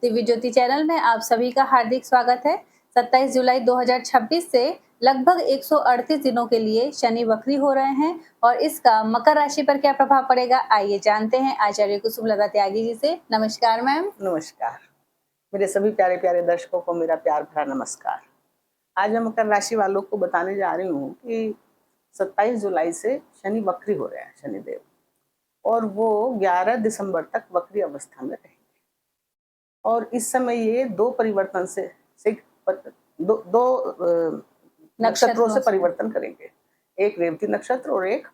दिव्य ज्योति channel में आप सभी का हार्दिक स्वागत है। 27 जुलाई 2026 से लगभग 138 दिनों के लिए शनि वक्री हो रहे हैं और इसका मकर राशि पर क्या प्रभाव पड़ेगा, आइए जानते हैं आचार्य कुसुमलता त्यागी जी से। नमस्कार मैम। नमस्कार। मेरे सभी प्यारे प्यारे दर्शकों को मेरा प्यार भरा नमस्कार। आज मैं मकर राशि वालों को बताने जा रही हूँ कि 27 जुलाई से शनि वक्री हो रहे हैं, शनिदेव, और वो 11 दिसंबर तक वक्री अवस्था में रहेंगे। और इस समय ये दो परिवर्तन से दो नक्षत्रों से परिवर्तन करेंगे, एक रेवती नक्षत्र और एक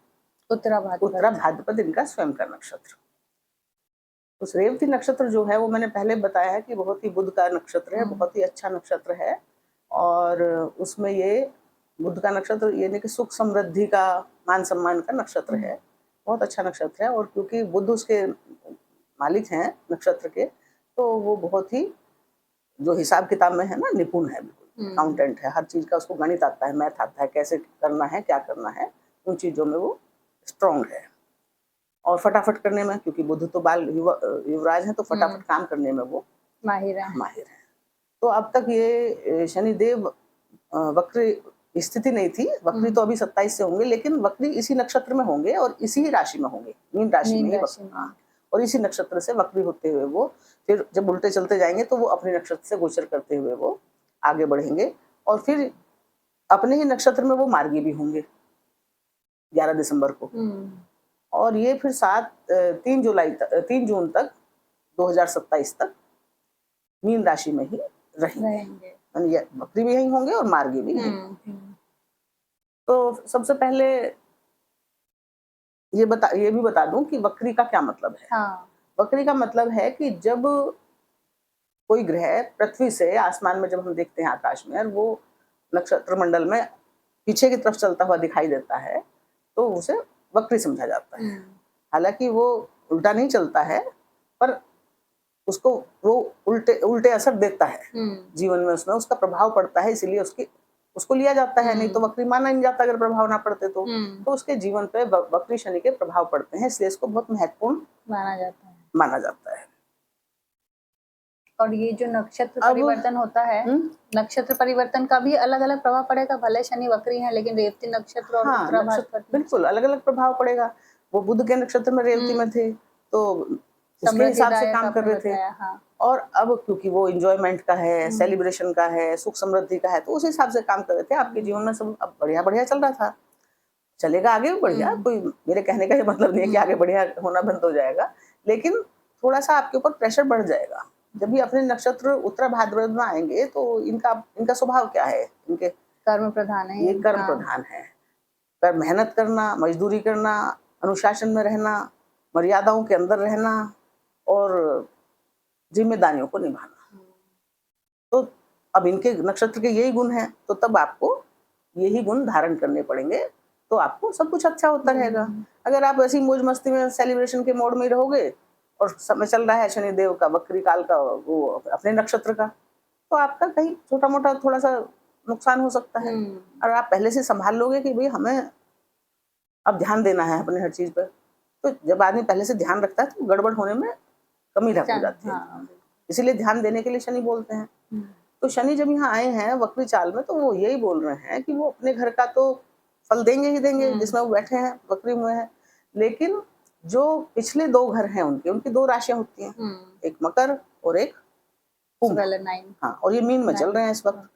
उत्तरा भाद्रपद, इनका स्वयं का नक्षत्र। उस रेवती नक्षत्र जो है वो मैंने पहले बताया है कि बहुत ही बुध का नक्षत्र है, बहुत ही अच्छा नक्षत्र है। और उसमें ये बुध का नक्षत्र यानी कि सुख समृद्धि का, मान सम्मान का नक्षत्र है, बहुत अच्छा नक्षत्र है। और क्योंकि बुध उसके मालिक हैं नक्षत्र के, तो वो बहुत ही जो हिसाब किताब में है ना, निपुण है, बिल्कुल अकाउंटेंट है, हर चीज का उसको गणित आता है, मैथ आता है, कैसे करना है, क्या करना है, उन चीजों में वो स्ट्रॉन्ग है। और फटाफट करने में, क्योंकि बुध तो बाल युवराज है, तो फटाफट काम करने में वो माहिर है। तो अब तक ये शनिदेव वक्री स्थिति नहीं थी, वक्री तो अभी 27 से होंगे, लेकिन वक्री इसी नक्षत्र में होंगे और इसी राशि में होंगे, मीन राशि में। हाँ, और इसी नक्षत्र से वक्री होते हुए वो फिर जब उल्टे चलते जाएंगे तो वो अपने नक्षत्र से गोचर करते हुए वो आगे बढ़ेंगे और फिर अपने ही नक्षत्र में वो मार्गी भी होंगे 11 दिसंबर को। और ये फिर 3 जून तक 2027 तक मीन राशि में ही रहेंगे। वक्री भी यही होंगे और मार्गी भी यही। तो सबसे पहले ये भी बता दूं कि वक्री का क्या मतलब है। वक्री का मतलब है कि जब कोई ग्रह पृथ्वी से आसमान में, जब हम देखते हैं आकाश में, और वो नक्षत्र मंडल में पीछे की तरफ चलता हुआ दिखाई देता है, तो उसे वक्री समझा जाता है। हालांकि वो उल्टा नहीं चलता है, पर उसको वो उल्टे असर देता है जीवन में, उसमें उसका प्रभाव पड़ता है, इसीलिए उसको लिया जाता है। नहीं तो वक्री माना नहीं जाता अगर प्रभाव ना पड़ते तो उसके जीवन पे वक्री शनि के प्रभाव पड़ते हैं, इसलिए इसको बहुत महत्वपूर्ण माना जाता है। और ये जो नक्षत्र परिवर्तन होता है, नक्षत्र परिवर्तन का भी अलग अलग प्रभाव पड़ेगा, भले शनि वक्री है लेकिन रेवती नक्षत्र और उत्तरा भाद्रपद बिल्कुल अलग अलग प्रभाव पड़ेगा। वो बुध के नक्षत्र में रेवती में थे तो उसके हिसाब से काम कर रहे थे। और अब क्योंकि वो एंजॉयमेंट का है, सेलिब्रेशन का है, सुख समृद्धि का है, तो उस हिसाब से काम कर रहे थे। आपके जीवन में सब अब बढ़िया बढ़िया चल रहा था, चलेगा आगे भी बढ़िया। कोई मेरे कहने का ये मतलब नहीं है कि आगे बढ़िया होना बंद हो जाएगा, लेकिन थोड़ा सा आपके ऊपर प्रेशर बढ़ जाएगा। जब भी अपने नक्षत्र उत्तरा भाद्रपद में आएंगे तो इनका स्वभाव क्या है, इनके कर्म प्रधान है, ये कर्म प्रधान है। पर मेहनत करना, मजदूरी करना, अनुशासन में रहना, मर्यादाओं के अंदर रहना और जिम्मेदारियों को निभाना। तो अब इनके नक्षत्र के यही गुण हैं, तो तब आपको यही गुण धारण करने पड़ेंगे, तो आपको सब कुछ अच्छा होता रहेगा। अगर आप ऐसी मौज मस्ती में सेलिब्रेशन के मोड में रहोगे और समय चल रहा है शनिदेव का, वक्री काल का, वो अपने नक्षत्र का, तो आपका कहीं छोटा मोटा थोड़ा सा नुकसान हो सकता है। और आप पहले से संभाल लोगे कि भाई हमें अब ध्यान देना है अपने हर चीज पर, तो जब आदमी पहले से ध्यान रखता है तो गड़बड़ होने में कमी हो जाती है। इसीलिए ध्यान देने के लिए शनि बोलते हैं। तो शनि जब यहाँ आए हैं वक्री चाल में, तो वो यही बोल रहे हैं कि वो अपने घर का तो फल देंगे ही देंगे जिसमें वो बैठे हैं, वक्री हुए हैं। लेकिन जो पिछले 2 घर हैं उनकी 2 राशियां होती हैं, एक मकर और एक कुंभ। हाँ, और ये मीन में चल रहे हैं इस वक्त,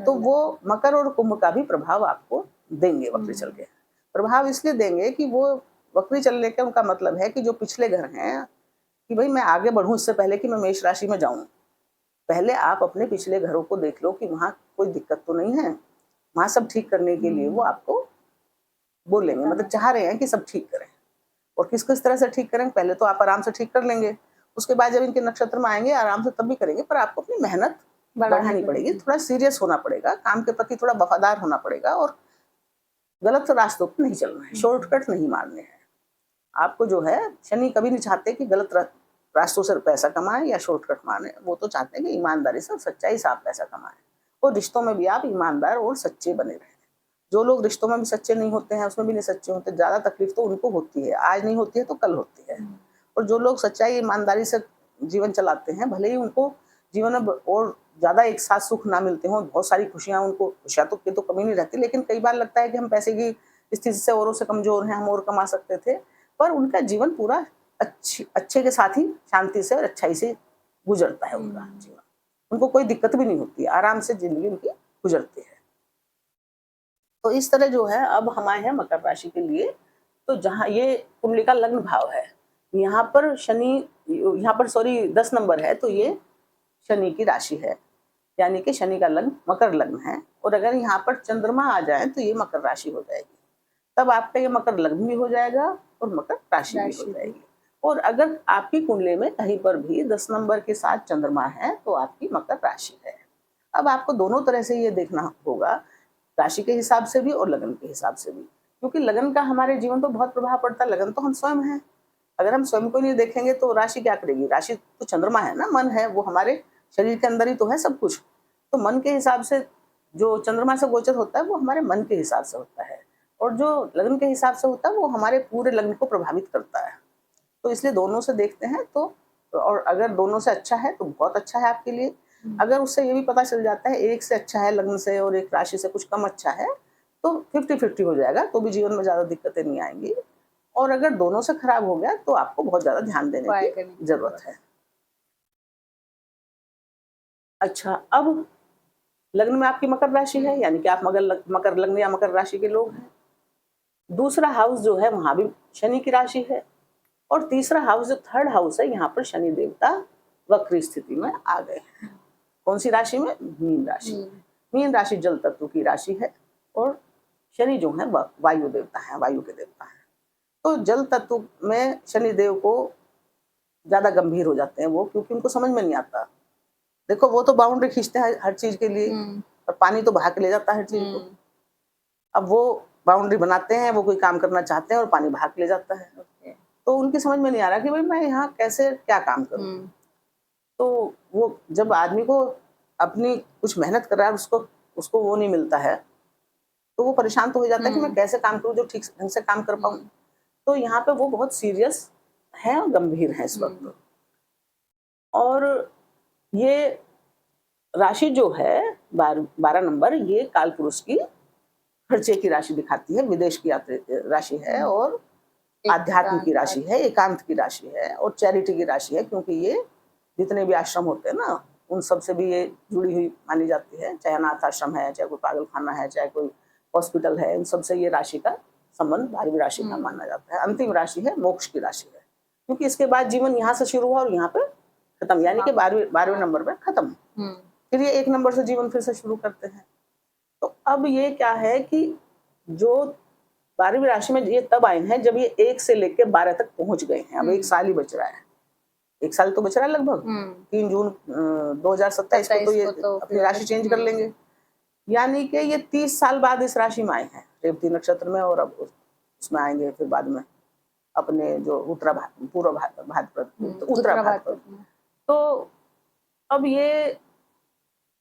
तो वो मकर और कुंभ का भी प्रभाव आपको देंगे वक्री चल के। प्रभाव इसलिए देंगे कि वो वक्री चलने का उनका मतलब है कि जो पिछले घर हैं, कि भाई मैं आगे बढ़ूं इससे पहले कि मैं मेष राशि में जाऊं, पहले आप अपने पिछले घरों को देख लो कि वहां कोई दिक्कत तो नहीं है। वहां सब ठीक करने के लिए वो आपको बोलेंगे, मतलब चाह रहे हैं कि सब ठीक करें। और किस किस तरह से ठीक करें, पहले तो आप आराम से ठीक कर लेंगे, उसके बाद जब इनके नक्षत्र में आएंगे आराम से तब भी करेंगे, पर आपको अपनी मेहनत बढ़ानी पड़ेगी, थोड़ा सीरियस होना पड़ेगा, काम के प्रति थोड़ा वफादार होना पड़ेगा और गलत रास्तों पर नहीं चलना है, शॉर्टकट नहीं मारने हैं। आपको जो है, शनि कभी नहीं चाहते कि गलत रास्तों से पैसा कमाए या शॉर्टकट मारे, वो तो चाहते हैं कि ईमानदारी से, सच्चाई से आप पैसा कमाएं और रिश्तों में भी आप ईमानदार और सच्चे बने रहें। जो लोग रिश्तों में भी सच्चे नहीं होते हैं, उसमें भी नहीं सच्चे होते, ज्यादा तकलीफ तो उनको होती है, आज नहीं होती है तो कल होती है। और जो लोग सच्चाई ईमानदारी से जीवन चलाते हैं, भले ही उनको जीवन में और ज्यादा एक साथ सुख ना मिलते हों, बहुत सारी खुशियां उनको, खुशियां तो की तो कमी नहीं रहती, लेकिन कई बार लगता है कि हम पैसे की स्थिति से औरों से कमजोर हैं, हम और कमा सकते थे, पर उनका जीवन पूरा अच्छे के साथ ही शांति से और अच्छाई से गुजरता है उनका जीवन। उनको कोई दिक्कत भी नहीं होती, आराम से जिंदगी उनकी गुजरती है। तो इस तरह जो है, अब हम आए हैं मकर राशि के लिए। तो जहाँ ये कुंडली का लग्न भाव है, यहाँ पर शनि, यहाँ पर सॉरी 10 नंबर है, तो ये शनि की राशि है, यानी कि शनि का लग्न मकर लग्न है। और अगर यहाँ पर चंद्रमा आ जाए तो ये मकर राशि हो जाएगी, तब आपका ये मकर लग्न भी हो जाएगा और मकर राशि भी हो जाएगी। और अगर आपकी कुंडली में कहीं पर भी 10 नंबर के साथ चंद्रमा है तो आपकी मकर राशि है। अब आपको दोनों तरह से ये देखना होगा, राशि के हिसाब से भी और लगन के हिसाब से भी, क्योंकि लगन का हमारे जीवन पर बहुत प्रभाव पड़ता है। लगन तो हम स्वयं हैं, अगर हम स्वयं को नहीं देखेंगे तो राशि क्या करेगी? राशि तो चंद्रमा है ना, मन है, वो हमारे शरीर के अंदर ही तो है सब कुछ। तो मन के हिसाब से जो चंद्रमा से गोचर होता है वो हमारे मन के हिसाब से होता है, और जो लग्न के हिसाब से होता है वो हमारे पूरे लग्न को प्रभावित करता है। तो इसलिए दोनों से देखते हैं तो, और अगर दोनों से अच्छा है तो बहुत अच्छा है आपके लिए। अगर उससे ये भी पता चल जाता है एक से अच्छा है लग्न से और एक राशि से कुछ कम अच्छा है, तो 50-50 हो जाएगा, तो भी जीवन में ज्यादा दिक्कतें नहीं आएंगी। और अगर दोनों से खराब हो गया तो आपको बहुत ज्यादा ध्यान देने की जरूरत है। अच्छा, अब लग्न में आपकी मकर राशि है, यानी कि आप मकर लग्न या मकर राशि के लोग हैं। दूसरा हाउस जो है वहां भी शनि की राशि है, और तीसरा हाउस जो थर्ड हाउस है, यहाँ पर शनि देवता वक्री स्थिति में आ गए हैं। कौन सी राशि में? मीन राशि। मीन राशि जल तत्व की राशि है, और शनि जो है वायु देवता है, वायु के देवता है। तो जल तत्व में शनि देव को ज्यादा गंभीर हो जाते हैं वो, क्योंकि उनको समझ में नहीं आता। देखो, वो तो बाउंड्री खींचते हैं हर चीज के लिए, और पानी तो बहा के ले जाता है हर चीज को। अब वो बाउंड्री बनाते हैं, वो कोई काम करना चाहते हैं और पानी बहा के ले जाता है। तो उनकी समझ में नहीं आ रहा कि भाई मैं यहाँ कैसे क्या काम करूँ। तो वो जब आदमी को अपनी कुछ मेहनत कर रहा है, उसको वो नहीं मिलता है, तो वो परेशान तो हो जाता है कि मैं कैसे काम करूँ जो ठीक ढंग से काम कर पाऊँ। तो यहाँ पे वो बहुत सीरियस है और गंभीर है इस वक्त। और ये राशि जो है 12 नंबर, ये काल पुरुष की खर्चे की राशि दिखाती है, विदेश की राशि है, और आध्यात्म की राशि है, एकांत की राशि है, और चैरिटी की राशि है, क्योंकि ये जितने भी आश्रम होते हैं ना, उन सब से भी ये जुड़ी हुई मानी जाती है। चाहे अनाथ आश्रम है, चाहे कोई पागल खाना है, चाहे कोई हॉस्पिटल है, इन सब से ये राशि का संबंध 12वीं राशि का माना जाता है। अंतिम राशि है, मोक्ष की राशि है, क्योंकि इसके बाद जीवन यहाँ से शुरू हुआ और यहाँ पे खत्म, यानी कि 12वें नंबर पे खत्म। फिर ये 1 नंबर से जीवन फिर से शुरू करते हैं। तो अब ये क्या है कि जो 12वीं राशि में ये तब आए हैं जब ये 1 से लेकर 12 तक पहुंच गए हैं। अब 1 साल ही बच रहा है, 1 साल तो बच रहा है लगभग। 3 जून 2027 को तो ये अपनी राशि चेंज कर लेंगे, यानी कि ये 30 साल बाद इस राशि में आए हैं, रेवती नक्षत्र में, और अब उसमें आएंगे फिर बाद में अपने जो पूर्व भाद्रपद। तो अब ये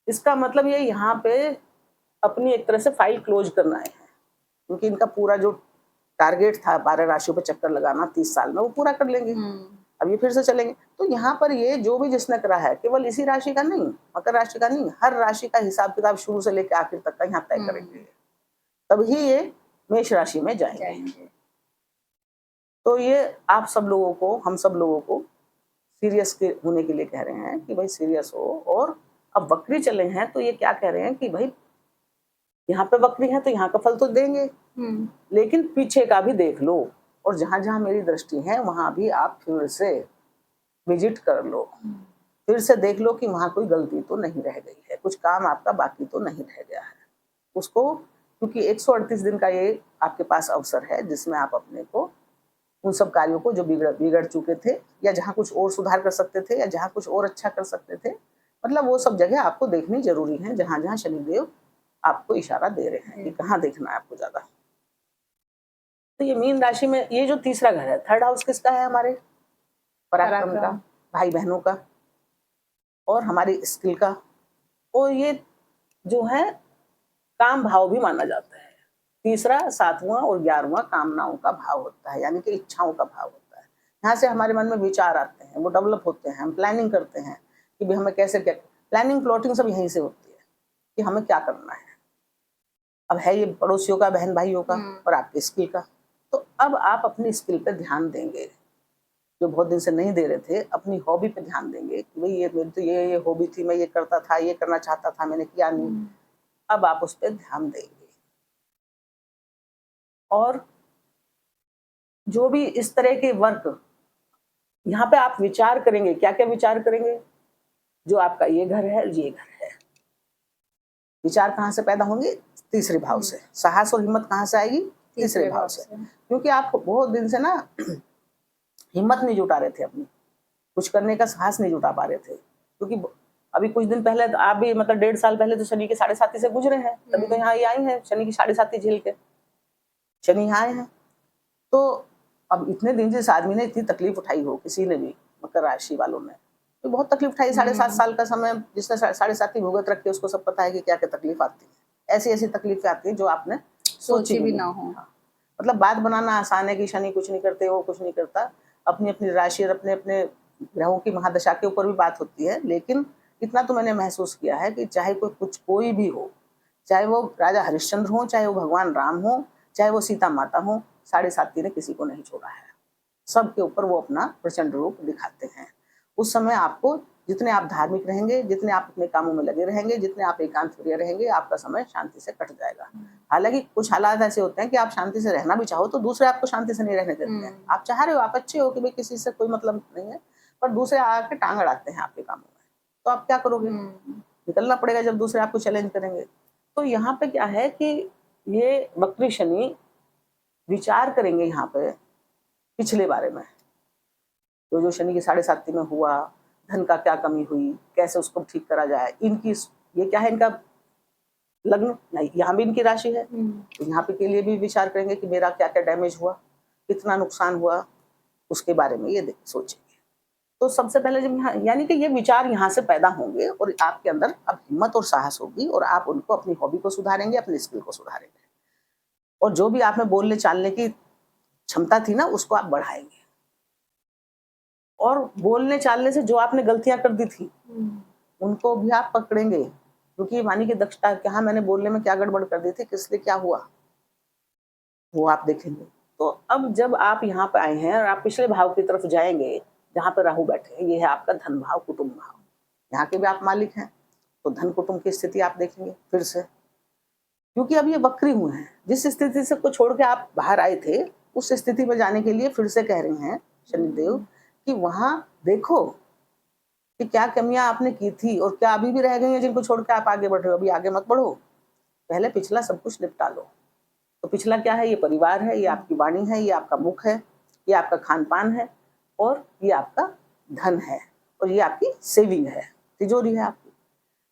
इसका मतलब ये यहाँ पे अपनी एक तरह से फाइल क्लोज करना है, क्योंकि इनका पूरा जो टारगेट था 12 राशियों पर चक्कर लगाना 30 साल में, वो पूरा कर लेंगे। अब ये फिर से चलेंगे। तो यहाँ पर ये जो भी जिसने करा है, केवल इसी राशि का नहीं, मकर राशि का नहीं, हर राशि का हिसाब किताब शुरू से लेकर आखिर तक का यहाँ तय करेंगे, तभी ये मेष राशि में जाएंगे। तो ये आप सब लोगों को, हम सब लोगों को सीरियस होने के लिए कह रहे हैं कि भाई सीरियस हो। और अब वक्री चले हैं तो ये क्या कह रहे हैं कि भाई यहाँ पे वक्री है तो यहाँ का फल तो देंगे, लेकिन पीछे का भी देख लो, और जहां जहां मेरी दृष्टि है वहां भी आप फिर से विजिट कर लो, फिर से देख लो कि वहां कोई गलती तो नहीं रह गई है, कुछ काम आपका बाकी तो नहीं रह गया है उसको, क्योंकि 138 दिन का ये आपके पास अवसर है जिसमें आप अपने को उन सब कार्यों को जो बिगड़ चुके थे, या जहाँ कुछ और सुधार कर सकते थे, या जहाँ कुछ और अच्छा कर सकते थे, मतलब वो सब जगह आपको देखनी जरूरी है, जहां जहां शनिदेव आपको इशारा दे रहे हैं कि कहाँ देखना है आपको ज्यादा। तो ये मीन राशि में ये जो तीसरा घर है, थर्ड हाउस किसका है? हमारे पराक्रम का, भाई बहनों का, और हमारी स्किल का, और ये जो है काम भाव भी माना जाता है। तीसरा, 7वां और 11वां कामनाओं का भाव होता है, यानी कि इच्छाओं का भाव होता है। यहाँ से हमारे मन में विचार आते हैं, वो डेवलप होते हैं, हम प्लानिंग करते हैं कि भी हमें कैसे क्या प्लानिंग प्लॉटिंग सब यहीं से होती है कि हमें क्या करना है। अब है ये पड़ोसियों का, बहन भाइयों का और आपकी स्किल का। तो अब आप अपनी स्किल पे ध्यान देंगे, जो बहुत दिन से नहीं दे रहे थे। अपनी हॉबी पे ध्यान देंगे कि भाई ये मेरी तो ये हॉबी थी, मैं ये करता था, ये करना चाहता था, मैंने किया नहीं। अब आप उस पर ध्यान देंगे और जो भी इस तरह के वर्क यहाँ पे आप विचार करेंगे, क्या क्या विचार करेंगे? जो आपका ये घर है, ये घर है। विचार कहाँ से पैदा होंगे? तीसरे भाव से। साहस और हिम्मत कहाँ से आएगी? तीसरे भाव से। क्योंकि आप बहुत दिन से ना हिम्मत नहीं जुटा रहे थे, अपनी कुछ करने का साहस नहीं जुटा पा रहे थे। क्योंकि अभी कुछ दिन पहले आप भी मतलब 1.5 साल पहले तो शनि के 7.5 से गुजरे हैं, तभी तो यहाँ ये आई हैं शनि की 7.5 झेल के शनि यहाँ आए हैं। तो अब इतने दिन जिस आदमी ने इतनी तकलीफ उठाई हो, किसी ने भी मकर राशि वालों ने तो बहुत तकलीफ उठाई। 7.5 साल का समय जिसने 7.5 भुगत रखी, उसको सब पता है कि क्या क्या तकलीफ आती है। ऐसी ऐसी तकलीफें आती है जो आपने सोची भी ना हो। मतलब बात बनाना आसान है कि शनि कुछ नहीं करते, वो कुछ नहीं करता। अपनी अपनी राशि और अपने अपने ग्रहों की महादशा के ऊपर भी बात होती है। लेकिन इतना तो मैंने महसूस किया है कि चाहे कोई भी हो, चाहे वो राजा हरिश्चंद्र हो, चाहे वो भगवान राम हो, चाहे वो सीता माता हो, 7.5 ने किसी को नहीं छोड़ा है। सबके ऊपर वो अपना प्रचंड रूप दिखाते हैं। उस समय आपको जितने आप धार्मिक रहेंगे, जितने आप अपने कामों में लगे रहेंगे, जितने आप एकांत प्रिय रहेंगे, आपका समय शांति से कट जाएगा। हालांकि कुछ हालात ऐसे होते हैं कि आप शांति से रहना भी चाहो तो दूसरे आपको शांति से नहीं रहने देते हैं। आप चाह रहे हो, आप अच्छे हो कि भाई किसी से कोई मतलब नहीं है, पर दूसरे आके टांग अड़ाते हैं आपके कामों में। तो आप क्या करोगे? निकलना पड़ेगा जब दूसरे आपको चैलेंज करेंगे। तो यहाँ पे क्या है कि ये वक्री शनि विचार करेंगे यहाँ पे पिछले बारे में, जो शनि की 7.5 में हुआ, धन का क्या कमी हुई, कैसे उसको ठीक करा जाए। इनकी ये क्या है, इनका लग्न नहीं, यहाँ भी इनकी राशि है, तो यहाँ पे के लिए भी विचार करेंगे कि मेरा क्या क्या डैमेज हुआ, कितना नुकसान हुआ, उसके बारे में ये सोचेंगे। तो सबसे पहले जब यहाँ यानी कि ये विचार यहाँ से पैदा होंगे और आपके अंदर अब हिम्मत और साहस होगी और आप उनको अपनी हॉबी को सुधारेंगे, अपनी स्किल को सुधारेंगे और जो भी आप में बोलने चालने की क्षमता थी ना, उसको आप बढ़ाएंगे। और बोलने चालने से जो आपने गलतियां कर दी थी उनको भी आप पकड़ेंगे, क्योंकि वाणी की दक्षता है कि हाँ मैंने बोलने में क्या गड़बड़ कर दी थी, किस लिए क्या हुआ, वो आप देखेंगे। तो अब जब आप यहाँ पे आए हैं और आप पिछले भाव की तरफ जाएंगे जहाँ पे राहु बैठे हैं, ये है आपका धन भाव, कुटुंब भाव, यहाँ के भी आप मालिक हैं। तो धन कुटुंब की स्थिति आप देखेंगे फिर से, क्योंकि अब ये वक्री हुए हैं। जिस स्थिति से को छोड़ के आप बाहर आए थे, उस स्थिति में जाने के लिए फिर से कह रहे हैं शनिदेव कि वहां देखो कि क्या कमियां आपने की थी और क्या अभी भी रह गई हैं जिनको छोड़ के आप आगे बढ़ रहे हो। अभी आगे मत बढ़ो, पहले पिछला सब कुछ निपटा लो। तो पिछला क्या है? ये परिवार है, ये आपकी वाणी है, ये आपका मुख है, ये आपका खान पान है और ये आपका धन है और ये आपकी सेविंग है, तिजोरी है आपकी।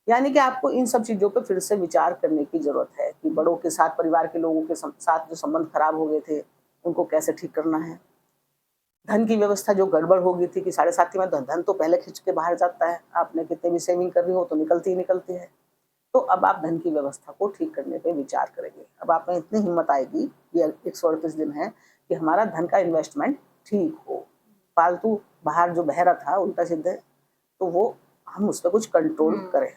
यानी कि आपको इन सब चीजों पे फिर से विचार करने की जरूरत है कि बड़ों के साथ, परिवार के लोगों के साथ जो संबंध खराब हो गए थे उनको कैसे ठीक करना है। धन की व्यवस्था जो गड़बड़ हो गई थी कि 7.5 में धन तो पहले खिंच के बाहर जाता है, आपने कितने भी सेविंग कर रही हो तो निकलती ही निकलती है। तो अब आप धन की व्यवस्था को ठीक करने पे विचार करेंगे। अब आप में इतनी हिम्मत आएगी, ये 138 दिन है, कि हमारा धन का इन्वेस्टमेंट ठीक हो, फालतू बाहर जो बह रहा था उल्टा सीधे, तो वो हम उस पर कुछ कंट्रोल करें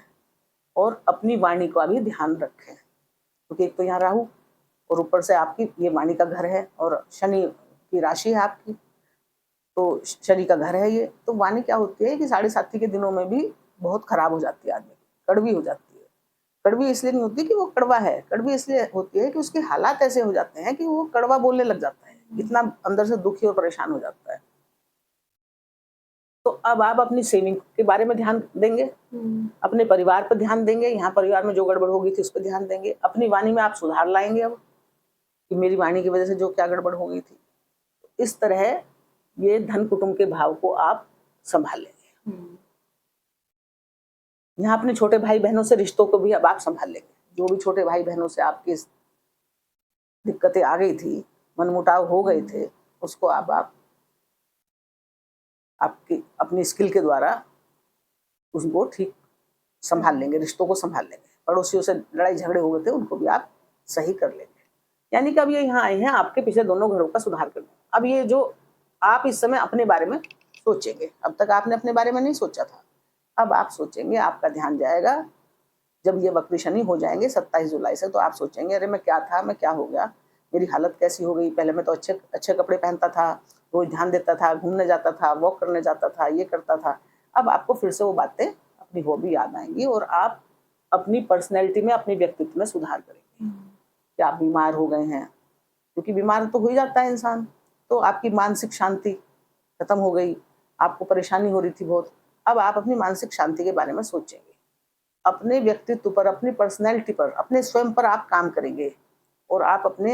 और अपनी वाणी का भी ध्यान रखें। क्योंकि एक तो यहाँ राहु और ऊपर से आपकी ये वाणी का घर है और शनि की राशि है आपकी, तो शनि का घर है ये। तो वाणी क्या होती है कि 7.5 के दिनों में भी बहुत खराब हो जाती है, आदमी कड़वी हो जाती है। कड़वी इसलिए नहीं होती कि वो कड़वा है, कड़वी इसलिए होती है कि उसके हालात ऐसे हो जाते हैं कि वो कड़वा बोलने लग जाता है, इतना अंदर से दुखी और परेशान हो जाता है। तो अब आप अपनी सेविंग के बारे में ध्यान देंगे, अपने परिवार पर ध्यान देंगे, यहाँ परिवार में जो गड़बड़ होगी थी उस पर ध्यान देंगे, अपनी वाणी में आप सुधार लाएंगे अब कि मेरी वाणी की वजह से जो क्या गड़बड़ हो गई थी। इस तरह ये धन कुटुंब के भाव को आप संभाल लेंगे। यहाँ अपने छोटे भाई बहनों से रिश्तों को भी अब आप संभाल लेंगे। जो भी छोटे भाई बहनों से आपकी दिक्कतें आ गई थी, मनमुटाव हो गए थे, उसको अब आप आपकी अपनी स्किल के द्वारा उसको ठीक संभाल लेंगे, रिश्तों को संभाल लेंगे। पड़ोसियों से लड़ाई झगड़े हो गए थे उनको भी आप सही कर लेंगे। यानी कि अब ये यहाँ आए हैं आपके पिछले दोनों घरों का सुधार करने। अब ये जो आप इस समय अपने बारे में सोचेंगे, अब तक आपने अपने बारे में नहीं सोचा था, अब आप सोचेंगे, आपका ध्यान जाएगा जब ये वक्री शनि हो जाएंगे 27 जुलाई से, तो आप सोचेंगे अरे मैं क्या था, मैं क्या हो गया, मेरी हालत कैसी हो गई। पहले मैं तो अच्छे अच्छे कपड़े पहनता था, रोज ध्यान देता था, घूमने जाता था, वॉक करने जाता था, ये करता था। अब आपको फिर से वो बातें, अपनी हॉबी याद आएंगी और आप अपनी पर्सनैलिटी में, अपने व्यक्तित्व में सुधार करेंगे। कि आप बीमार हो गए हैं, क्योंकि बीमार तो हो ही जाता है इंसान, तो आपकी मानसिक शांति खत्म हो गई, आपको परेशानी हो रही थी बहुत। अब आप अपनी मानसिक शांति के बारे में सोचेंगे, अपने व्यक्तित्व पर, अपनी पर्सनैलिटी पर, अपने स्वयं पर आप काम करेंगे और आप अपने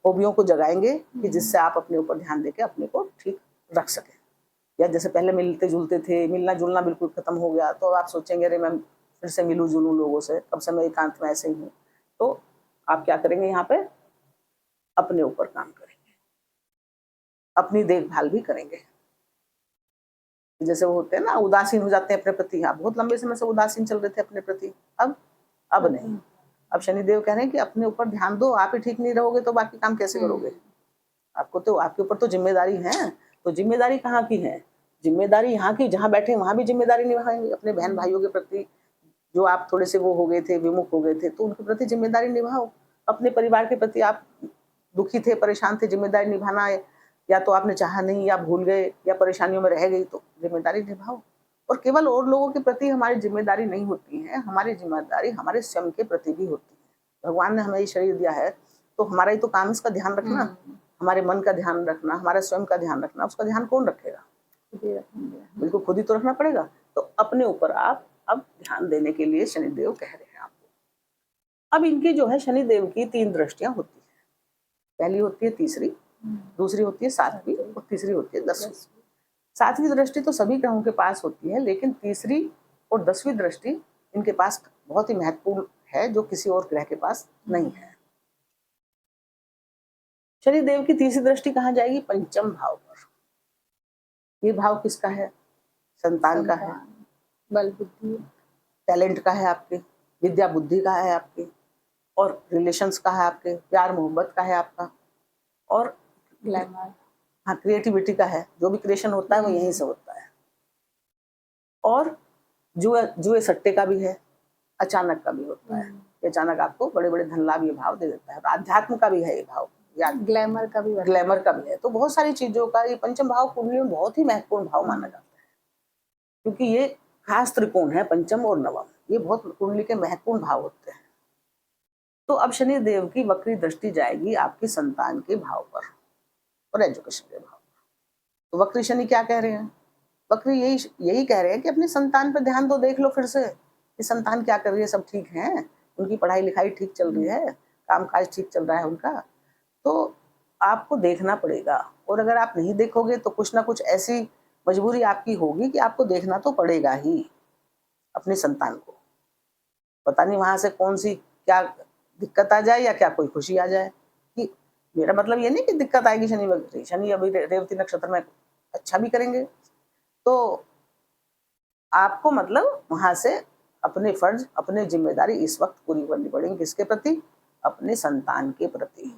हॉबियों को जगाएंगे कि जिससे आप अपने ऊपर ध्यान देके अपने को ठीक रख सकें। या जैसे पहले मिलते जुलते थे, मिलना जुलना बिल्कुल खत्म हो गया, तो आप सोचेंगे अरे मैं फिर से मिलूं जुलूं लोगों से, कब से मैं एकांत में ऐसे ही हूँ। तो आप क्या करेंगे, यहाँ पे अपने ऊपर काम करेंगे, अपनी देखभाल भी करेंगे। जैसे वो होते हैं ना, उदासीन हो जाते हैं अपने प्रति, आप बहुत लंबे समय से उदासीन चल रहे थे अपने प्रति, अब नहीं। अब शनिदेव कह रहे हैं कि अपने ऊपर ध्यान दो, आप ही ठीक नहीं रहोगे तो बाकी काम कैसे करोगे। आपको तो, आपके ऊपर तो जिम्मेदारी है। तो जिम्मेदारी कहाँ की है, जिम्मेदारी यहाँ की, जहाँ बैठे वहां भी जिम्मेदारी निभाएंगे अपने बहन भाइयों के प्रति। जो आप थोड़े से वो हो गए थे, विमुख हो गए थे, तो उनके प्रति जिम्मेदारी निभाओ। अपने परिवार के प्रति आप दुखी थे, परेशान थे, जिम्मेदारी निभाना है, या तो आपने चाहा नहीं, या भूल गए, या परेशानियों में रह गई, तो जिम्मेदारी निभाओ। और केवल और लोगों के प्रति हमारी जिम्मेदारी नहीं होती है, हमारी जिम्मेदारी हमारे स्वयं के प्रति भी होती है। भगवान ने हमें ये शरीर दिया है, तो हमारा ही तो काम इसका ध्यान रखना, हमारे मन का ध्यान रखना, हमारे स्वयं का ध्यान रखना। उसका ध्यान कौन रखेगा, बिल्कुल खुद ही तो रखना पड़ेगा। तो अपने ऊपर आप अब ध्यान देने के लिए शनिदेव कह रहे हैं आपको। अब इनकी जो है शनिदेव की 3 दृष्टियां होती है। पहली होती है तीसरी, दूसरी होती है 7वीं और तीसरी होती है 10वीं। 7वीं दृष्टि तो सभी ग्रहों के पास होती है, लेकिन तीसरी और 10वीं दृष्टि इनके पास बहुत ही महत्वपूर्ण है, जो किसी और ग्रह के पास नहीं है। शनिदेव की तीसरी दृष्टि कहाँ जाएगी, पंचम भाव पर। ये भाव किसका है, संतान का है, बल बुद्धि, टैलेंट का है आपके, विद्या बुद्धि का है आपके, और रिलेशंस का है आपके, प्यार मोहब्बत का है आपका, और ग्लैमर, हाँ क्रिएटिविटी का है। जो भी क्रिएशन होता है वो यहीं से होता है। और जुए जुए सट्टे का भी है, अचानक का भी होता है। अचानक आपको बड़े बड़े धन लाभ ये भाव दे देता है। अध्यात्म का भी है ये भाव, ग्लैमर का भी, ग्लैमर का भी है। तो बहुत सारी चीजों का ये पंचम भाव कुंडली में बहुत ही महत्वपूर्ण भाव माना जाता है, क्योंकि ये खास त्रिकोण है, पंचम और नवम, ये बहुत कुंडली के महत्वपूर्ण भाव होते हैं। तो अब शनि देव की वक्री दृष्टि जाएगी आपकी संतान के भाव पर और एजुकेशन के भाव पर। तो वक्री शनि क्या कह रहे हैं, वक्री यही कह रहे हैं कि अपनी संतान पर ध्यान तो देख लो फिर से, कि संतान क्या कर रही है, सब ठीक है, उनकी पढ़ाई लिखाई ठीक चल रही है, कामकाज ठीक चल रहा है उनका। तो आपको देखना पड़ेगा, और अगर आप नहीं देखोगे तो कुछ ना कुछ ऐसी मजबूरी आपकी होगी कि आपको देखना तो पड़ेगा ही अपनी संतान को। पता नहीं वहां से कौन सी क्या दिक्कत आ जाए या क्या कोई खुशी आ जाए। कि मेरा मतलब ये नहीं कि दिक्कत आएगी, शनि अभी रेवती नक्षत्र में अच्छा भी करेंगे, तो आपको मतलब वहां से अपने फर्ज, अपने जिम्मेदारी इस वक्त पूरी करनी पड़ेगी। किसके प्रति, अपने संतान के प्रति।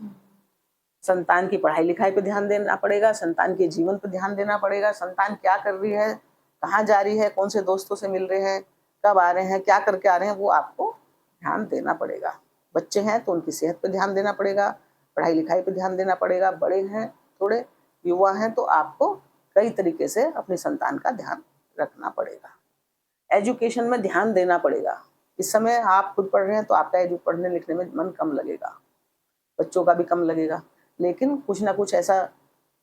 संतान की पढ़ाई लिखाई पे ध्यान देना पड़ेगा, संतान के जीवन पे ध्यान देना पड़ेगा। संतान क्या कर रही है, कहाँ जा रही है, कौन से दोस्तों से मिल रहे हैं, कब आ रहे हैं, क्या करके आ रहे हैं, वो आपको ध्यान देना पड़ेगा। बच्चे हैं तो उनकी सेहत पे ध्यान देना पड़ेगा, पढ़ाई लिखाई पे ध्यान देना पड़ेगा। बड़े हैं, थोड़े युवा हैं, तो आपको कई तरीके से अपनी संतान का ध्यान रखना पड़ेगा। एजुकेशन में ध्यान देना पड़ेगा। इस समय आप खुद पढ़ रहे हैं तो आपका पढ़ने लिखने में मन कम लगेगा, बच्चों का भी कम लगेगा, लेकिन कुछ ना कुछ ऐसा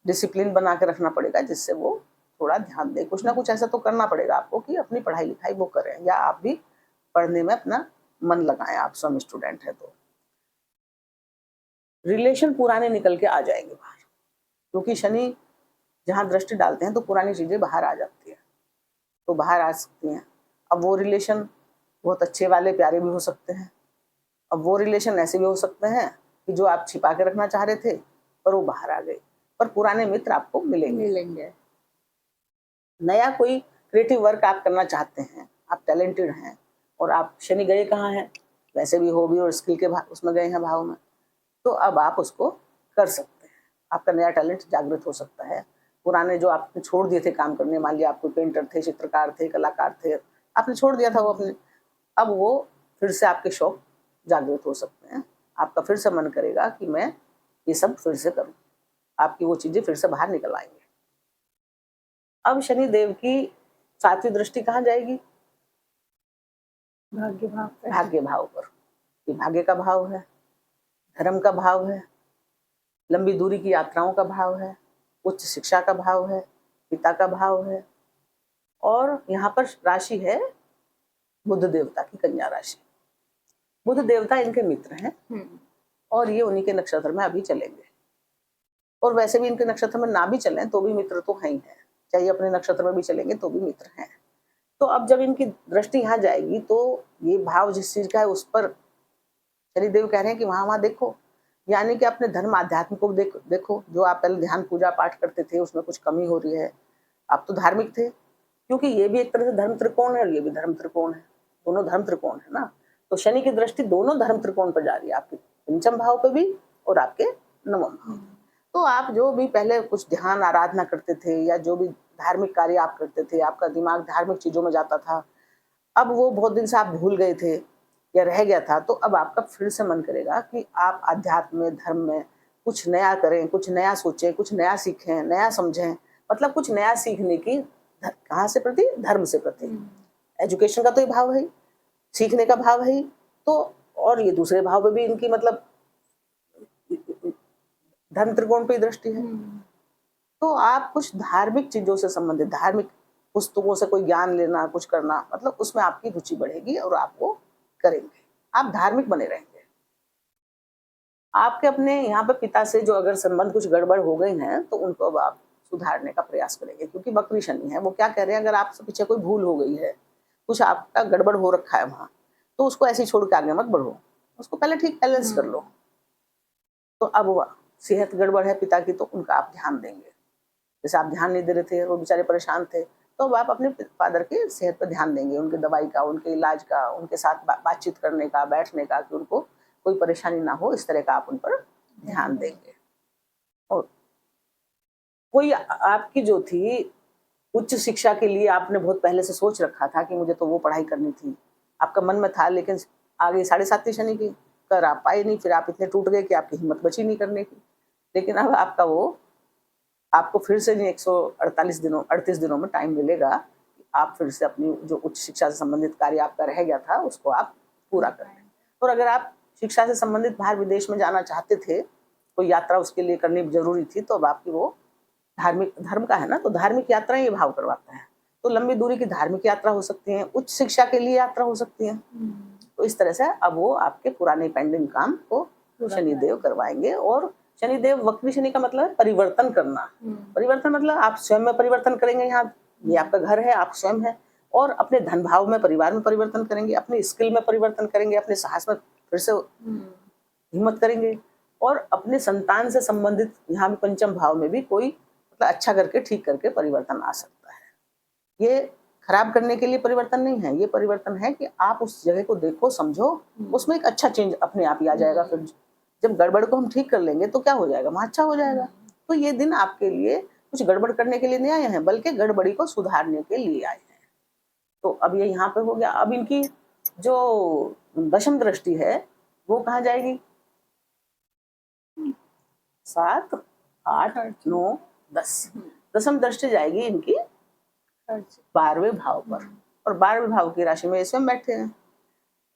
डिसिप्लिन बना के रखना पड़ेगा जिससे वो थोड़ा ध्यान दे। कुछ ना कुछ ऐसा तो करना पड़ेगा आपको कि अपनी पढ़ाई लिखाई वो करें, या आप भी पढ़ने में अपना मन लगाएं, आप स्वयं स्टूडेंट है तो। रिलेशन पुराने निकल के आ जाएंगे बाहर, क्योंकि शनि जहाँ दृष्टि डालते हैं तो पुरानी चीजें बाहर आ जाती है, तो बाहर आ सकती हैं। अब वो रिलेशन बहुत अच्छे वाले प्यारे भी हो सकते हैं, अब वो रिलेशन ऐसे भी हो सकते हैं कि जो आप छिपा के रखना चाह रहे थे पर वो बाहर आ गए, पर पुराने मित्र आपको मिलेंगे। नया कोई क्रिएटिव वर्क आप करना चाहते हैं, आप टैलेंटेड हैं, और आप शनि गए कहाँ हैं, वैसे भी हॉबी और स्किल के उसमें गए हैं भाव में, तो अब आप उसको कर सकते हैं। आपका नया टैलेंट जागृत हो सकता है। पुराने जो आपने छोड़ दिए थे काम करने, मान लिया आप कोई पेंटर थे, चित्रकार थे, कलाकार थे, आपने छोड़ दिया था वो अपने, अब वो फिर से आपके शौक जागृत हो सकते हैं। आपका फिर से मन करेगा कि मैं ये सब फिर से करूं, आपकी वो चीजें फिर से बाहर निकल आएंगे। अब शनि देव की 7वीं दृष्टि कहाँ जाएगी? भाग्य भाव पर। भाग्य भाव पर। ये भाग्य का भाव है, धर्म का भाव है, लंबी दूरी की यात्राओं का भाव है, उच्च शिक्षा का भाव है, पिता का भाव है, और यहाँ पर राशि है बुध देवता की, कन्या राशि। बुध देवता इनके मित्र हैं और ये उन्हीं के नक्षत्र में अभी चलेंगे। और वैसे भी इनके नक्षत्र में ना भी चले तो भी मित्र तो है ही है, चाहे अपने नक्षत्र में भी चलेंगे तो भी मित्र हैं। तो अब जब इनकी दृष्टि यहाँ जाएगी तो ये भाव जिस चीज का है उस पर शनिदेव कह रहे हैं कि वहां देखो, यानी कि अपने धर्म आध्यात्म को देखो। जो आप पहले ध्यान पूजा पाठ करते थे उसमें कुछ कमी हो रही है। आप तो धार्मिक थे, क्योंकि ये भी एक तरह से धर्म त्रिकोण है और ये भी धर्म त्रिकोण है, दोनों धर्म त्रिकोण है ना। तो शनि की दृष्टि दोनों धर्म त्रिकोण पर जा रही है, आपके पंचम भाव पे भी और आपके नवम भाव। तो आप जो भी पहले कुछ ध्यान आराधना करते थे या जो भी धार्मिक कार्य आप करते थे, आपका दिमाग धार्मिक चीजों में जाता था, अब वो बहुत दिन से आप भूल गए थे या रह गया था, तो अब आपका फिर से मन करेगा कि आप आध्यात्म में, धर्म में कुछ नया करें, कुछ नया सोचें, कुछ नया सीखें, नया समझें। मतलब कुछ नया सीखने की, कहाँ से प्रति? धर्म से प्रति। एजुकेशन का तो ये भाव है, सीखने का भाव है। तो और ये दूसरे भाव में भी इनकी मतलब धर्म त्रिकोण पे दृष्टि है। तो आप कुछ धार्मिक चीजों से संबंधित, धार्मिक पुस्तकों से कोई ज्ञान लेना, कुछ करना, मतलब उसमें आपकी रुचि बढ़ेगी और आप वो करेंगे, आप धार्मिक बने रहेंगे। आपके अपने यहाँ पे पिता से जो अगर संबंध कुछ गड़बड़ हो गए हैं तो उनको अब आप सुधारने का प्रयास करेंगे, क्योंकि वक्री शनि है। वो क्या कह रहे हैं, अगर आपसे पीछे कोई भूल हो गई है, कुछ आपका गड़बड़ हो रखा है वहां, तो उसको ऐसे छोड़ के आगे मत बढ़ो, उसको पहले ठीक बैलेंस कर लो। तो अब वो सेहत गड़बड़ है पिता की, तो उनका आप ध्यान देंगे। जैसे आप ध्यान नहीं दे रहे थे, वो बेचारे परेशान थे, तो अब आप अपने फादर की सेहत पर ध्यान देंगे, उनकी दवाई का, उनके इलाज का, उनके साथ बातचीत करने का, बैठने का, कि उनको कोई परेशानी ना हो, इस तरह का आप उन पर ध्यान देंगे। और कोई आपकी जो थी उच्च शिक्षा के लिए आपने बहुत पहले से सोच रखा था कि मुझे तो वो पढ़ाई करनी थी, आपका मन में था, लेकिन आगे 7.5 शनि की कर आप पाए नहीं, फिर आप इतने टूट गए कि आपकी हिम्मत बची नहीं करने की। लेकिन अब आपका वो, आपको फिर से 38 दिनों में टाइम मिलेगा, आप फिर से अपनी जो उच्च शिक्षा से संबंधित कार्य आपका रह गया था उसको आप पूरा कर लें। और अगर आप शिक्षा से संबंधित बाहर विदेश में जाना चाहते थे, कोई यात्रा उसके लिए करनी जरूरी थी, तो अब आपकी वो धार्मिक, धर्म का है ना, तो धार्मिक यात्राएं ये भाव करवाता है। तो लंबी दूरी की धार्मिक यात्रा हो सकती है, उच्च शिक्षा के लिए यात्रा हो सकती है। तो इस तरह से अब वो आपके पुराने पेंडिंग काम को शनिदेव करवाएंगे। और शनिदेव, वक्री शनि का मतलब है परिवर्तन करना। परिवर्तन मतलब आप स्वयं में परिवर्तन करेंगे, यहाँ ये आपका घर है, आप स्वयं है, और अपने धन भाव में, परिवार में परिवर्तन करेंगे, अपनी स्किल में परिवर्तन करेंगे, अपने साहस में फिर से हिम्मत करेंगे, और अपने संतान से संबंधित यहाँ भी पंचम भाव में भी कोई मतलब अच्छा करके, ठीक करके परिवर्तन आ सकता है। ये खराब करने के लिए परिवर्तन नहीं है, ये परिवर्तन है कि आप उस जगह को देखो, समझो, उसमें एक अच्छा चेंज अपने आप ही आ जाएगा। फिर जब गड़बड़ को हम ठीक कर लेंगे तो क्या हो जाएगा, वहां अच्छा हो जाएगा। तो ये दिन आपके लिए कुछ गड़बड़ करने के लिए नहीं आए हैं, बल्कि गड़बड़ी को सुधारने के लिए आए हैं। तो अब ये यहाँ पे हो गया। अब इनकी जो दशम दृष्टि है वो कहाँ जाएगी? 7, 8, 9, 10। दशम दृष्टि जाएगी इनकी 12वें भाव पर, और 12वें भाव की राशि में स्वयं बैठे हैं।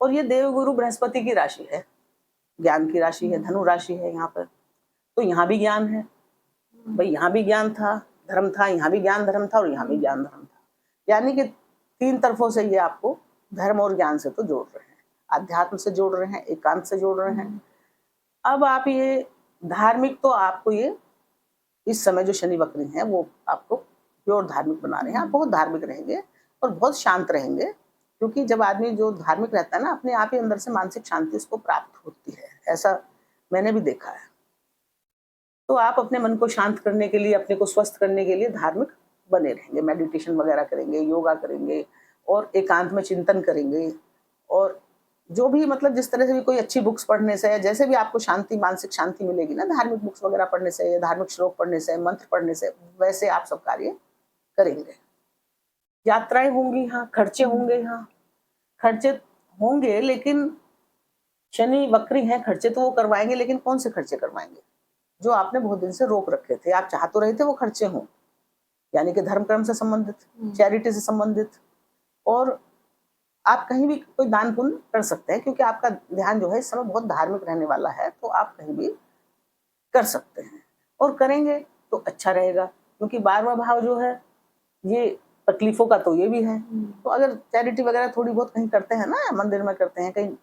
और ये देवगुरु बृहस्पति की राशि है, ज्ञान की राशि है, धनु राशि है यहाँ पर। तो यहाँ भी ज्ञान है भाई, यहाँ भी ज्ञान था, धर्म था, यहाँ भी ज्ञान धर्म था, और यहाँ भी ज्ञान धर्म था। यानी कि 3 तरफों से ये आपको धर्म और ज्ञान से तो जोड़ रहे हैं, अध्यात्म से जोड़ रहे हैं, एकांत से जोड़ रहे हैं। अब आप ये धार्मिक, तो आपको ये इस समय जो शनि वक्री हैं वो आपको प्योर धार्मिक बना रहे हैं। आप बहुत धार्मिक रहेंगे और बहुत शांत रहेंगे, क्योंकि जब आदमी जो धार्मिक रहता है ना, अपने आप ही अंदर से मानसिक शांति उसको प्राप्त होती है, ऐसा मैंने भी देखा है। तो आप अपने मन को शांत करने के लिए, अपने को स्वस्थ करने के लिए धार्मिक बने रहेंगे, मेडिटेशन वगैरह करेंगे, योगा करेंगे, और एकांत में चिंतन करेंगे। और जो भी मतलब जिस तरह से भी कोई अच्छी बुक्स पढ़ने से, जैसे भी आपको शांति, मानसिक शांति मिलेगी ना, धार्मिक बुक्स वगैरह पढ़ने से, या धार्मिक श्लोक पढ़ने से, मंत्र पढ़ने से, वैसे आप सब कार्य करेंगे। यात्राएं होंगी, हाँ, खर्चे होंगे, हाँ, खर्चे होंगे, लेकिन शनि वक्री हैं, खर्चे तो वो करवाएंगे, लेकिन कौन से खर्चे करवाएंगे? जो आपने बहुत दिन से रोक रखे थे, आप चाह तो रहे थे वो खर्चे हों, यानी कि धर्म कर्म से संबंधित, चैरिटी से संबंधित, और आप कहीं भी कोई दान पुण्य कर सकते हैं, क्योंकि आपका ध्यान जो है इस समय बहुत धार्मिक रहने वाला है, तो आप कहीं भी कर सकते हैं और करेंगे तो अच्छा रहेगा, क्योंकि 12वां भाव जो है ये तकलीफों का तो ये भी है। तो अगर चैरिटी वगैरह थोड़ी बहुत कहीं करते हैं ना, मंदिर में करते हैं, कहीं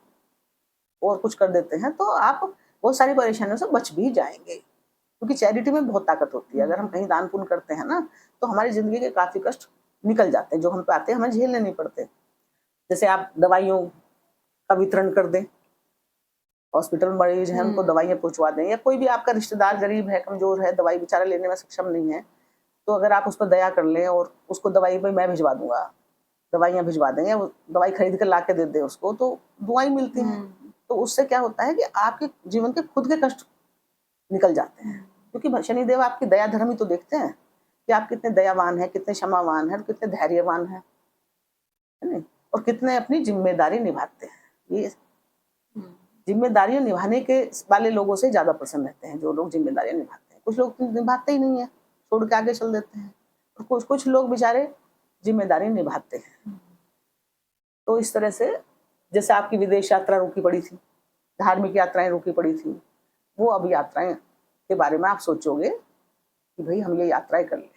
और कुछ कर देते हैं, तो आप बहुत सारी परेशानियों से बच भी जाएंगे, क्योंकि चैरिटी में बहुत ताकत होती है। अगर हम कहीं दान पुण्य करते हैं ना, तो हमारी जिंदगी के काफी कष्ट निकल जाते हैं, जो हम पे आते हैं हमें झेलने नहीं पड़ते। जैसे आप दवाइयों का वितरण कर दें, हॉस्पिटल में मरीज हैं उनको दवाइयाँ पहुंचवा दें, या कोई भी आपका रिश्तेदार गरीब है, कमजोर है, दवाई बेचारा लेने में सक्षम नहीं है, तो अगर आप उस पर दया कर लें और उसको दवाई भाई मैं भिजवा दूंगा, दवाइयाँ भिजवा दें, या वो दवाई खरीद कर ला के दे दें उसको, तो दुआएं मिलती हैं। तो उससे क्या होता है कि आपके जीवन के खुद के कष्ट निकल जाते हैं, क्योंकि शनिदेव आपकी दया धर्म ही तो देखते हैं कि आप कितने दयावान हैं, कितने क्षमावान हैं, कितने धैर्यवान हैं, है ना, और कितने अपनी जिम्मेदारी निभाते हैं। ये जिम्मेदारियां निभाने के वाले लोगों से ज्यादा प्रसन्न रहते हैं, जो लोग जिम्मेदारियां निभाते हैं। कुछ लोग निभाते ही नहीं है, छोड़ के आगे चल देते हैं, और कुछ लोग बेचारे जिम्मेदारी निभाते हैं। तो इस तरह से जैसे आपकी विदेश यात्रा रुकी पड़ी थी, धार्मिक यात्राएं रुकी पड़ी थी, वो अब यात्राएं के बारे में आप सोचोगे कि भाई हम ये यात्राएं कर लें,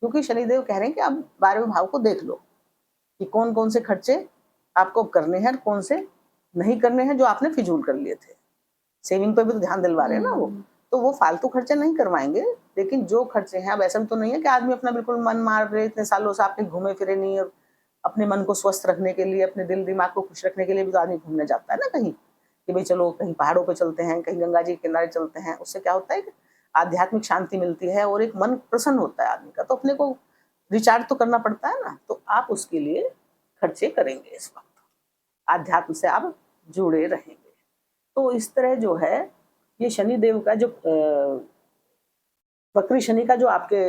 क्योंकि शनिदेव कह रहे हैं कि आप 12वें भाव को देख लो कि कौन कौन से खर्चे आपको करने हैं, कौन से नहीं करने हैं, जो आपने फिजूल कर लिए थे। सेविंग पे भी तो ध्यान दिलवा रहे हैं ना वो, तो वो फालतू खर्चे नहीं करवाएंगे, लेकिन जो खर्चे हैं, अब ऐसा तो नहीं है कि आदमी अपना बिल्कुल मन मार रहे, इतने सालों से आपने घूमे फिरे नहीं, और अपने मन को स्वस्थ रखने के लिए, अपने दिल दिमाग को खुश रखने के लिए भी तो आदमी घूमने जाता है ना कहीं, कि भाई चलो कहीं पहाड़ों पे चलते हैं, कहीं गंगा जी के किनारे चलते हैं। उससे क्या होता है कि आध्यात्मिक शांति मिलती है और एक मन प्रसन्न होता है आदमी का, तो अपने को रिचार्ज तो करना पड़ता है ना, तो आप उसके लिए खर्चे करेंगे इस वक्त, आध्यात्म से आप जुड़े रहेंगे। तो इस तरह जो है ये शनिदेव का जो वक्री शनि का जो आपके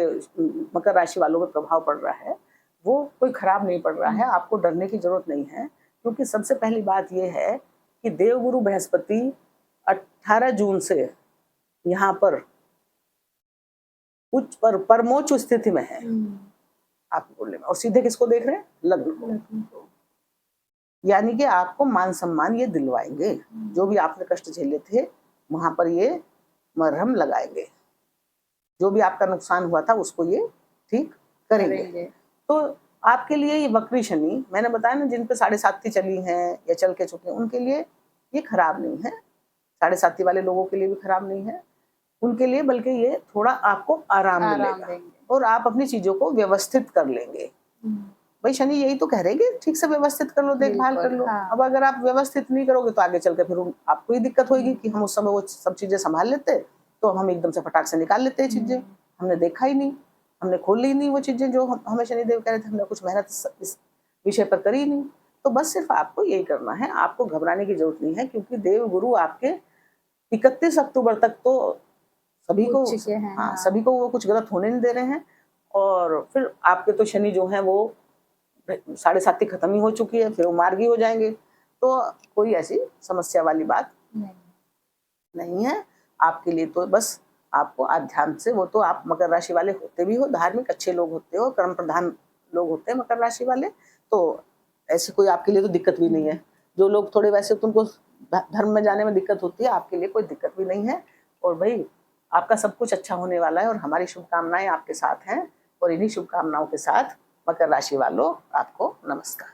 मकर राशि वालों पर प्रभाव पड़ रहा है, वो कोई खराब नहीं पड़ रहा है, आपको डरने की जरूरत नहीं है। क्योंकि सबसे पहली बात यह है कि देवगुरु बृहस्पति 18 जून से यहाँ पर उच्च पर परमोच्च स्थिति में है आपको बोलने में, और सीधे किसको देख रहे हैं? लग्न को। यानी कि आपको मान सम्मान ये दिलवाएंगे, जो भी आपने कष्ट झेले थे वहां पर ये मरहम लगाएंगे, जो भी आपका नुकसान हुआ था उसको ये ठीक करेंगे। तो आपके लिए ये वक्री शनि, मैंने बताया ना, जिन पे 7.5 चली हैं या चल के चुके हैं, उनके लिए ये खराब नहीं है, 7.5 वाले लोगों के लिए भी खराब नहीं है उनके लिए, बल्कि ये थोड़ा आपको आराम मिलेगा और आप अपनी चीजों को व्यवस्थित कर लेंगे। भाई शनि यही तो कह रहे हैं कि ठीक से व्यवस्थित कर लो, देखभाल कर लो। हाँ। अब अगर आप व्यवस्थित नहीं करोगे तो आगे चल के फिर आपको ही दिक्कत होगी कि हम उस समय वो सब चीजें संभाल लेते, तो हम एकदम से फटाक से निकाल लेते हैं चीजें, हमने देखा ही नहीं, हमने खोल ली नहीं वो चीजें जो हमें शनिदेव कह रहे थे, हमने कुछ मेहनत इस विषय पर करी नहीं। तो बस सिर्फ आपको यही करना है, आपको घबराने की जरूरत नहीं है, क्योंकि देव गुरु आपके 31 अक्टूबर तक तो सभी को, हाँ, सभी को वो कुछ गलत होने नहीं दे रहे हैं। और फिर आपके तो शनि जो है वो 7.5 खत्म ही हो चुकी है, फिर वो मार्गी हो जाएंगे, तो कोई ऐसी समस्या वाली बात नहीं है आपके लिए। तो बस आपको आध्यात्म से, वो तो आप मकर राशि वाले होते भी हो, धार्मिक अच्छे लोग होते हो, कर्म प्रधान लोग होते हैं मकर राशि वाले, तो ऐसी कोई आपके लिए तो दिक्कत भी नहीं है। जो लोग थोड़े वैसे तो उनको धर्म में जाने में दिक्कत होती है, आपके लिए कोई दिक्कत भी नहीं है। और भाई आपका सब कुछ अच्छा होने वाला है, और हमारी शुभकामनाएं आपके साथ हैं। और इन्हीं शुभकामनाओं के साथ मकर राशि वालों, आपको नमस्कार।